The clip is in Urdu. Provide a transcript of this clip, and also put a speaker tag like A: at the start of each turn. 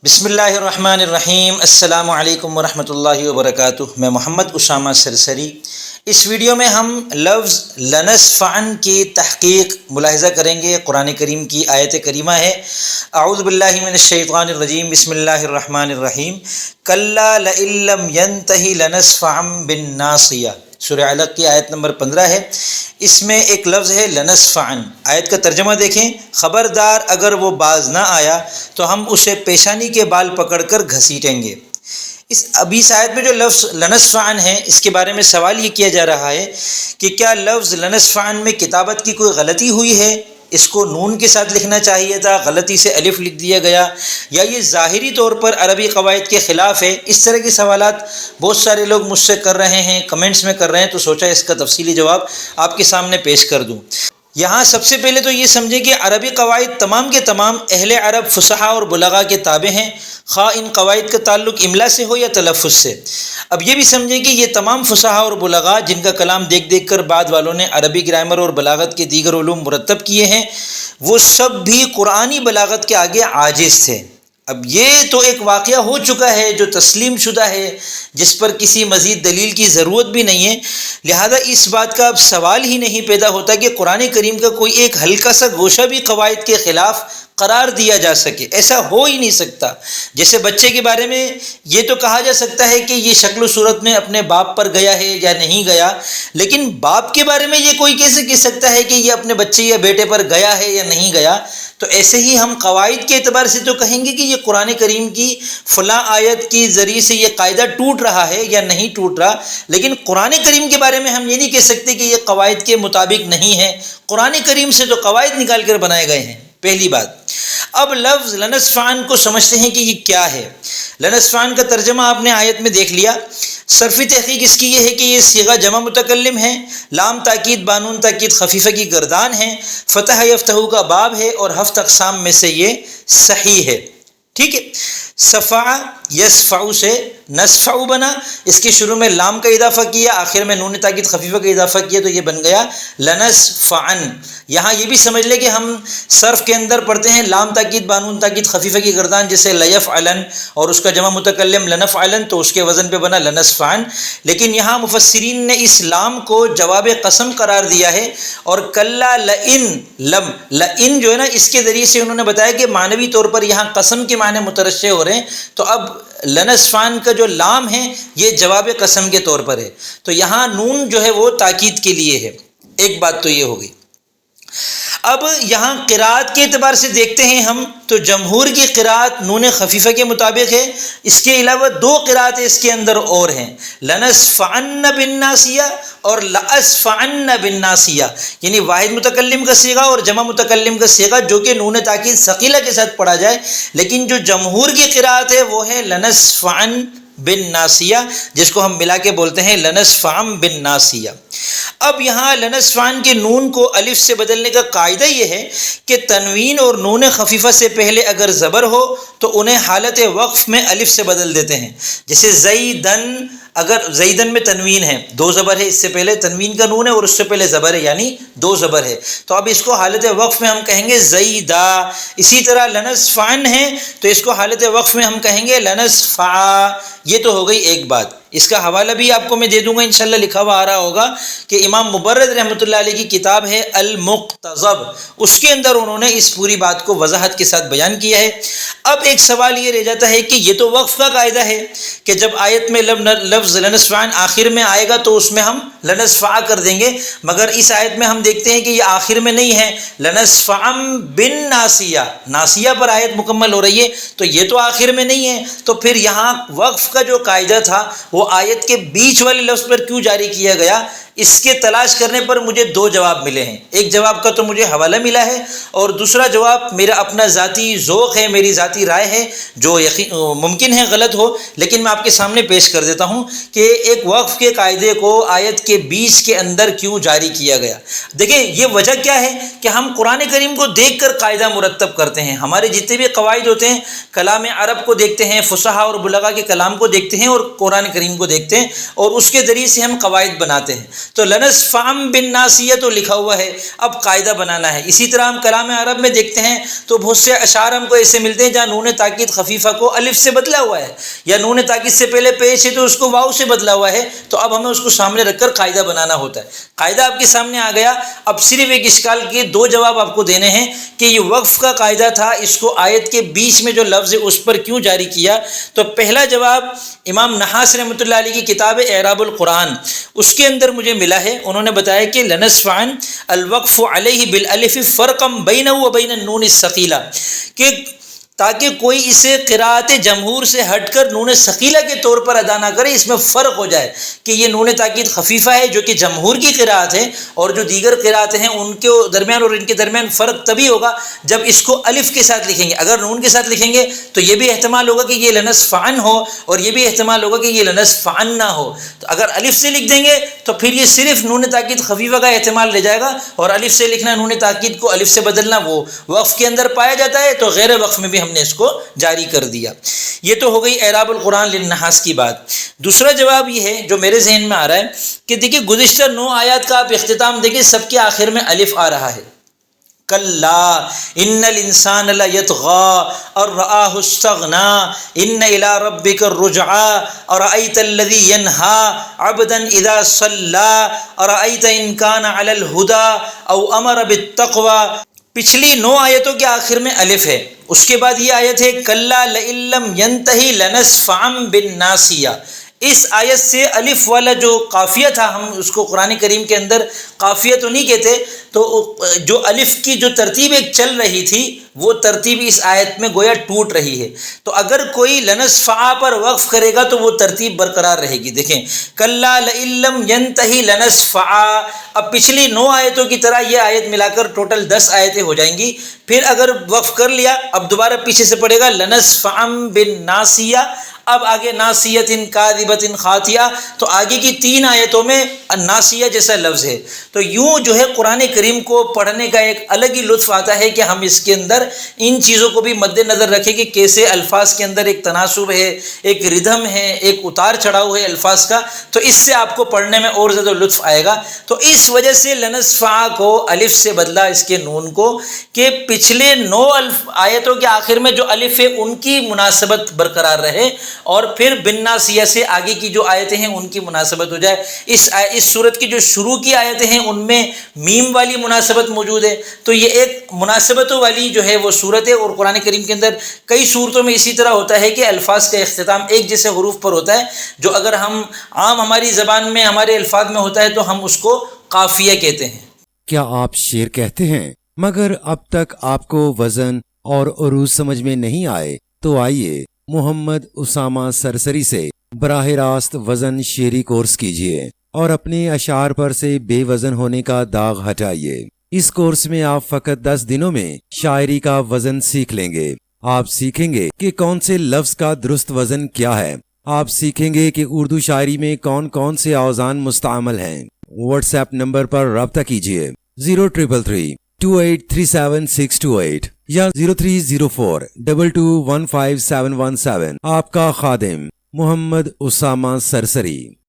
A: بسم اللہ الرحمن الرحیم۔ السلام علیکم ورحمۃ اللہ وبرکاتہ۔ میں محمد اسامہ سرسری۔ اس ویڈیو میں ہم لفظ لنسفعن کی تحقیق ملاحظہ کریں گے۔ قرآن کریم کی آیت کریمہ ہے، اعوذ باللہ من الشیطان الرجیم، بسم اللہ الرحمن الرحیم، کلا لئن لم ینتہ لنسفعا بالناصیہ۔ سورہ علق کی آیت نمبر 15 ہے، اس میں ایک لفظ ہے لنسفعن۔ آیت کا ترجمہ دیکھیں، خبردار اگر وہ باز نہ آیا تو ہم اسے پیشانی کے بال پکڑ کر گھسیٹیں گے۔ اس آیت میں جو لفظ لنسفعن ہے، اس کے بارے میں سوال یہ کیا جا رہا ہے کہ کیا لفظ لنسفعن میں کتابت کی کوئی غلطی ہوئی ہے؟ اس کو نون کے ساتھ لکھنا چاہیے تھا، غلطی سے الف لکھ دیا گیا، یا یہ ظاہری طور پر عربی قواعد کے خلاف ہے؟ اس طرح کے سوالات بہت سارے لوگ مجھ سے کر رہے ہیں، کمنٹس میں کر رہے ہیں، تو سوچا اس کا تفصیلی جواب آپ کے سامنے پیش کر دوں۔ یہاں سب سے پہلے تو یہ سمجھیں کہ عربی قواعد تمام کے تمام اہل عرب فصحا اور بلغا کے تابع ہیں، خواہ ان قواعد کا تعلق املا سے ہو یا تلفظ سے۔ اب یہ بھی سمجھیں کہ یہ تمام فصحا اور بلغا جن کا کلام دیکھ دیکھ کر بعد والوں نے عربی گرامر اور بلاغت کے دیگر علوم مرتب کیے ہیں، وہ سب بھی قرآنی بلاغت کے آگے عاجز تھے۔ اب یہ تو ایک واقعہ ہو چکا ہے جو تسلیم شدہ ہے، جس پر کسی مزید دلیل کی ضرورت بھی نہیں ہے، لہذا اس بات کا اب سوال ہی نہیں پیدا ہوتا کہ قرآن کریم کا کوئی ایک ہلکا سا گوشہ بھی قواعد کے خلاف قرار دیا جا سکے۔ ایسا ہو ہی نہیں سکتا۔ جیسے بچے کے بارے میں یہ تو کہا جا سکتا ہے کہ یہ شکل و صورت میں اپنے باپ پر گیا ہے یا نہیں گیا، لیکن باپ کے بارے میں یہ کوئی کیسے کہہ سکتا ہے کہ یہ اپنے بچے یا بیٹے پر گیا ہے یا نہیں گیا؟ تو ایسے ہی ہم قواعد کے اعتبار سے تو کہیں گے کہ یہ قرآن کریم کی فلاں آیت کے ذریعے سے یہ قاعدہ ٹوٹ رہا ہے یا نہیں ٹوٹ رہا، لیکن قرآن کریم کے بارے میں ہم یہ نہیں کہہ سکتے کہ یہ قواعد کے مطابق نہیں ہے۔ قرآن کریم سے تو قواعد نکال کر بنائے گئے ہیں، پہلی بات۔ اب لفظ لنسفعن کو سمجھتے ہیں کہ یہ کیا ہے۔ لنسفعن کا ترجمہ آپ نے آیت میں دیکھ لیا۔ صرفی تحقیق اس کی یہ ہے کہ یہ صیغہ جمع متکلم ہے، لام تاکید بانون تاکید خفیفہ کی گردان ہے، فتح یفتح کا باب ہے، اور ہفت اقسام میں سے یہ صحیح ہے۔ ٹھیک ہے، صفع یصفع سے نصفع بنا، اس کے شروع میں لام کا اضافہ کیا، آخر میں نون تاکید خفیفہ کا اضافہ کیا، تو یہ بن گیا لنسفعن۔ یہاں یہ بھی سمجھ لے کہ ہم صرف کے اندر پڑھتے ہیں لام تاکید بانون تاکید خفیفہ کی گردان، جیسے لیفعلن، اور اس کا جمع متکلم لنفعلن، تو اس کے وزن پہ بنا لنسفعن۔ لیکن یہاں مفسرین نے اس لام کو جواب قسم قرار دیا ہے، اور کلا لئن لم، لئن جو ہے نا، اس کے ذریعے سے انہوں نے بتایا کہ معنوی طور پر یہاں قسم کے معنی مترشح ہو رہے ہیں، تو اب لنسفعن کا جو لام ہے یہ جواب قسم کے طور پر ہے، تو یہاں نون جو ہے وہ تاکید کے لیے ہے۔ ایک بات تو یہ ہو گئی۔ اب یہاں قرات کے اعتبار سے دیکھتے ہیں ہم، تو جمہور کی قرات نون خفیفہ کے مطابق ہے، اس کے علاوہ دو قرات اس کے اندر اور ہیں، لنسفعن بالناصیہ اور لاسفعن بالناصیہ، یعنی واحد متکلم کا صیغہ اور جمع متکلم کا صیغہ، جو کہ نون تاکید ثقیلہ کے ساتھ پڑھا جائے، لیکن جو جمہور کی قرات ہے وہ ہے لنسفعن بالناصیہ، جس کو ہم ملا کے بولتے ہیں لنسفعن بالناصیہ۔ اب یہاں لنسفعن کے نون کو الف سے بدلنے کا قاعدہ یہ ہے کہ تنوین اور نون خفیفہ سے پہلے اگر زبر ہو تو انہیں حالت وقف میں الف سے بدل دیتے ہیں۔ جیسے زیدن، اگر زیدن میں تنوین ہے، دو زبر ہے، اس سے پہلے تنوین کا نون ہے اور اس سے پہلے زبر ہے، یعنی دو زبر ہے، تو اب اس کو حالت وقف میں ہم کہیں گے زیدہ۔ اسی طرح لنسفعن ہے تو اس کو حالت وقف میں ہم کہیں گے لنسفع۔ یہ تو ہو گئی ایک بات۔ اس کا حوالہ بھی آپ کو میں دے دوں گا، انشاءاللہ لکھا ہوا آ رہا ہوگا کہ امام مبرد رحمۃ اللہ علیہ کی کتاب ہے المقتضب، اس کے اندر انہوں نے اس پوری بات کو وضاحت کے ساتھ بیان کیا ہے۔ اب ایک سوال یہ رہ جاتا ہے کہ یہ تو وقف کا قاعدہ ہے کہ جب آیت میں لفظ لنسفعن آخر میں آئے گا تو اس میں ہم لنسفع کر دیں گے، مگر اس آیت میں ہم دیکھتے ہیں کہ یہ آخر میں نہیں ہے، لنسفعن بالناصیہ، ناصیہ پر آیت مکمل ہو رہی ہے، تو یہ تو آخر میں نہیں ہے، تو پھر یہاں وقف کا جو قاعدہ تھا وہ آیت کے بیچ والے لفظ پر کیوں جاری کیا گیا؟ اس کے تلاش کرنے پر مجھے دو جواب ملے ہیں۔ ایک جواب کا تو مجھے حوالہ ملا ہے، اور دوسرا جواب میرا اپنا ذاتی ذوق ہے، میری ذاتی رائے ہے، جو ممکن ہے غلط ہو، لیکن میں آپ کے سامنے پیش کر دیتا ہوں کہ ایک وقف کے قاعدے کو آیت کے بیچ کے اندر کیوں جاری کیا گیا۔ دیکھیں یہ وجہ کیا ہے کہ ہم قرآن کریم کو دیکھ کر قاعدہ مرتب کرتے ہیں۔ ہمارے جتنے بھی قواعد ہوتے ہیں، کلام عرب کو دیکھتے ہیں، فصحا اور بلغا کے کلام کو دیکھتے ہیں، اور قرآن کریم کو دیکھتے ہیں، اور اس کے ذریعے سے ہم قواعد بناتے ہیں۔ تو لنسفعن بالناسیہ تو لکھا ہوا ہے، اب قاعدہ بنانا ہے۔ اسی طرح ہم کلام عرب میں دیکھتے ہیں تو بہت سے اشعار ہم کو ایسے ملتے ہیں جہاں نون تاکید خفیفہ کو الف سے بدلا ہوا ہے، یا نون تاکید سے پہلے پیش ہے تو اس کو واو سے بدلا ہوا ہے، تو اب ہمیں اس کو سامنے رکھ کر قاعدہ بنانا ہوتا ہے۔ قاعدہ آپ کے سامنے آ گیا، اب صرف ایک اشکال کے دو جواب آپ کو دینے ہیں کہ یہ وقف کا قاعدہ تھا، اس کو آیت کے بیچ میں جو لفظ ہے اس پر کیوں جاری کیا؟ تو پہلا جواب امام نحاس رحمۃ اللہ علیہ کی کتاب اعراب القرآن اس کے اندر مجھے ملا ہے، انہوں نے بتایا کہ لنسفعن الوقف علیہ بالالف فرقا بینہ و بین النون الثقیلہ، کہ تاکہ کوئی اسے قراءت جمہور سے ہٹ کر نون ثقیلہ کے طور پر ادا نہ کرے، اس میں فرق ہو جائے کہ یہ نون تاکید خفیفہ ہے جو کہ جمہور کی قراءت ہے، اور جو دیگر قراءت ہیں ان کے درمیان اور ان کے درمیان فرق تبھی ہوگا جب اس کو الف کے ساتھ لکھیں گے۔ اگر نون کے ساتھ لکھیں گے تو یہ بھی احتمال ہوگا کہ یہ لنسفعن ہو، اور یہ بھی احتمال ہوگا کہ یہ لنسفعن نہ ہو۔ تو اگر الف سے لکھ دیں گے تو پھر یہ صرف نون تاکید خفیفہ کا احتمال لے جائے گا، اور الف سے لکھنا، نون تاکید کو الف سے بدلنا وہ وقف کے اندر پایا جاتا ہے، تو غیر وقف میں بھی ہم نے اس کو جاری کر دیا۔ یہ تو ہو گئی اعراب القرآن للنحاس کی بات۔ دوسرا جواب یہ ہے جو میرے ذہن میں آ رہا ہے کہ دیکھیے گزشتہ 9 آیات کا آپ اختتام دیکھیے، سب کے آخر میں الف آ رہا ہے۔ کلا ان الانسان لیطغی اور رآہ استغنی ان الی ربک الرجعی ارأیت الذی ینہی عبدا اذا صلی ارأیت ان کان علی الہدی او امر بالتقوی۔ پچھلی 9 آیتوں کے آخر میں الف ہے، اس کے بعد یہ آیت ہے کلا لئن لم ینتہی لنسفعن بالناسیہ۔ اس آیت سے الف والا جو قافیہ تھا، ہم اس کو قرآن کریم کے اندر قافیہ تو نہیں کہتے، تو جو الف کی جو ترتیب ایک چل رہی تھی وہ ترتیب اس آیت میں گویا ٹوٹ رہی ہے۔ تو اگر کوئی لنسفع پر وقف کرے گا تو وہ ترتیب برقرار رہے گی۔ دیکھیں کلا لئن لم ینتہی لنسفع، اب پچھلی 9 آیتوں کی طرح یہ آیت ملا کر ٹوٹل 10 آیتیں ہو جائیں گی۔ پھر اگر وقف کر لیا اب دوبارہ پیچھے سے پڑے گا لنسفعن بالناسیہ، اب آگے ناسیۃ کاذبۃ خاطیہ، تو آگے کی 3 آیتوں میں ناسیہ جیسا لفظ ہے۔ تو یوں جو ہے قرآن کریم کو پڑھنے کا ایک الگ ہی لطف آتا ہے کہ ہم اس کے اندر ان چیزوں کو بھی مد نظر رکھیں کہ کیسے الفاظ کے اندر ایک تناسب ہے، ایک ردھم ہے، ایک اتار چڑھاؤ ہے الفاظ کا، تو اس سے آپ کو پڑھنے میں اور زیادہ لطف آئے گا۔ تو اس وجہ سے لنسفع کو الف سے بدلا، اس کے نون کو، کہ پچھلے 9 آیتوں کے آخر میں جو الف ہے ان کی مناسبت برقرار رہے، اور پھر بالناسیہ سے آگے کی جو آیتیں ہیں ان کی مناسبت ہو جائے۔ اس سورت کی جو شروع کی آیتیں ہیں ان میں میم والی مناسبت موجود ہے، تو یہ ایک مناسبتوں والی جو ہے وہ صورت ہے۔ اور قرآن کریم کے اندر کئی صورتوں میں اسی طرح ہوتا ہے کہ الفاظ کا اختتام ایک جیسے حروف پر ہوتا ہے، جو اگر ہم عام ہماری زبان میں ہمارے الفاظ میں ہوتا ہے تو ہم اس کو قافیہ کہتے ہیں۔
B: کیا آپ شعر کہتے ہیں مگر اب تک آپ کو وزن اور عروض سمجھ میں نہیں آئے؟ تو آئیے محمد اسامہ سرسری سے براہ راست وزن شعری کورس کیجیے اور اپنے اشعار پر سے بے وزن ہونے کا داغ ہٹائیے۔ اس کورس میں آپ فقط 10 دنوں میں شاعری کا وزن سیکھ لیں گے۔ آپ سیکھیں گے کہ کون سے لفظ کا درست وزن کیا ہے۔ آپ سیکھیں گے کہ اردو شاعری میں کون کون سے اوزان مستعمل ہیں۔ واٹس ایپ نمبر پر رابطہ کیجیے 0333283768 یا 030422151717۔ آپ کا خادم محمد اسامہ سرسری۔